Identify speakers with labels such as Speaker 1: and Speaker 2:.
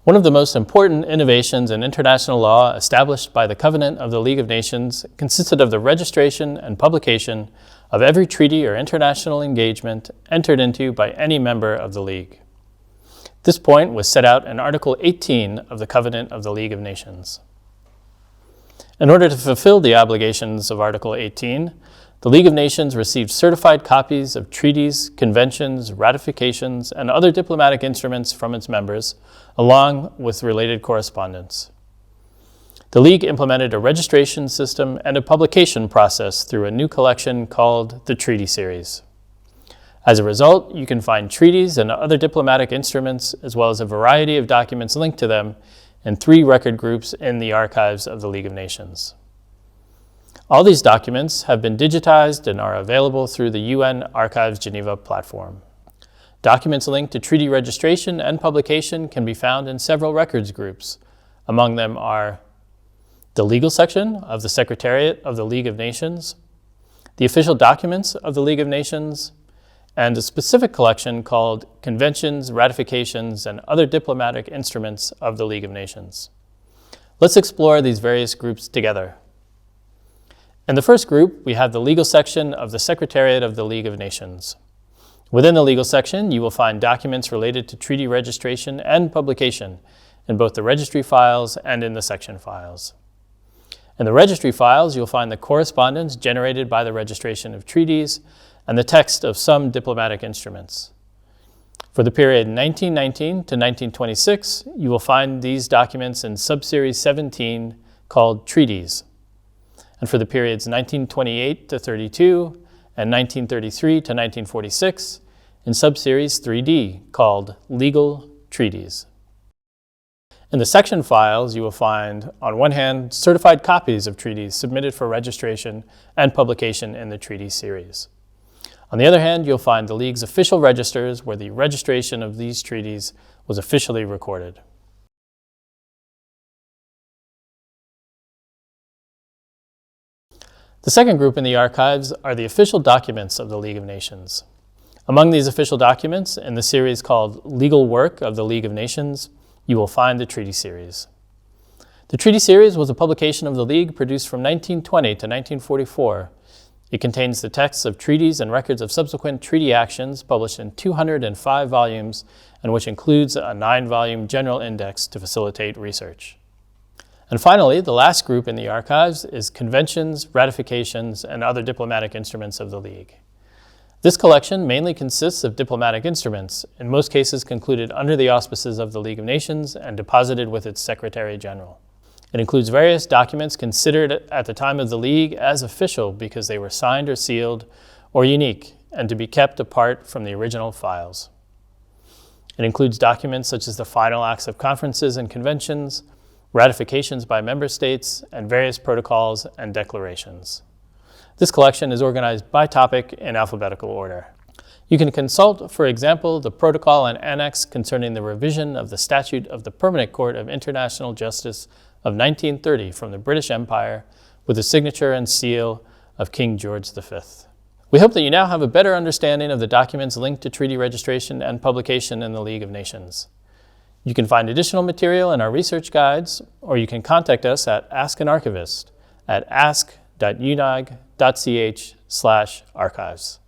Speaker 1: One of the most important innovations in international law established by the Covenant of the League of Nations consisted of the registration and publication of every treaty or international engagement entered into by any member of the League. This point was set out in Article 18 of the Covenant of the League of Nations. In order to fulfill the obligations of Article 18, the League of Nations received certified copies of treaties, conventions, ratifications, and other diplomatic instruments from its members, along with related correspondence. The League implemented a registration system and a publication process through a new collection called the Treaty Series. As a result, you can find treaties and other diplomatic instruments, as well as a variety of documents linked to them, in 3 record groups in the archives of the League of Nations. All these documents have been digitized and are available through the UN Archives Geneva platform. Documents linked to treaty registration and publication can be found in several records groups. Among them are the legal section of the Secretariat of the League of Nations, the official documents of the League of Nations, and a specific collection called Conventions, Ratifications, and Other Diplomatic Instruments of the League of Nations. Let's explore these various groups together. In the first group, we have the legal section of the Secretariat of the League of Nations. Within the legal section, you will find documents related to treaty registration and publication in both the registry files and in the section files. In the registry files, you'll find the correspondence generated by the registration of treaties and the text of some diplomatic instruments. For the period 1919 to 1926, you will find these documents in subseries 17 called Treaties. And for the periods 1928 to 32 and 1933 to 1946, in subseries 3D called Legal Treaties. In the section files, you will find, on one hand, certified copies of treaties submitted for registration and publication in the treaty series. On the other hand, you'll find the League's official registers where the registration of these treaties was officially recorded. The second group in the archives are the official documents of the League of Nations. Among these official documents, in the series called Legal Work of the League of Nations, you will find the Treaty Series. The Treaty Series was a publication of the League produced from 1920 to 1944. It contains the texts of treaties and records of subsequent treaty actions published in 205 volumes, and which includes a 9-volume general index to facilitate research. And finally, the last group in the archives is Conventions, Ratifications, and Other Diplomatic Instruments of the League. This collection mainly consists of diplomatic instruments, in most cases concluded under the auspices of the League of Nations and deposited with its Secretary General. It includes various documents considered at the time of the League as official because they were signed or sealed or unique and to be kept apart from the original files. It includes documents such as the final acts of conferences and conventions, ratifications by member states, and various protocols and declarations. This collection is organized by topic in alphabetical order. You can consult, for example, the protocol and annex concerning the revision of the Statute of the Permanent Court of International Justice of 1930 from the British Empire with the signature and seal of King George V. We hope that you now have a better understanding of the documents linked to treaty registration and publication in the League of Nations. You can find additional material in our research guides, or you can contact us at Ask an Archivist at ask.unag.ch/archives.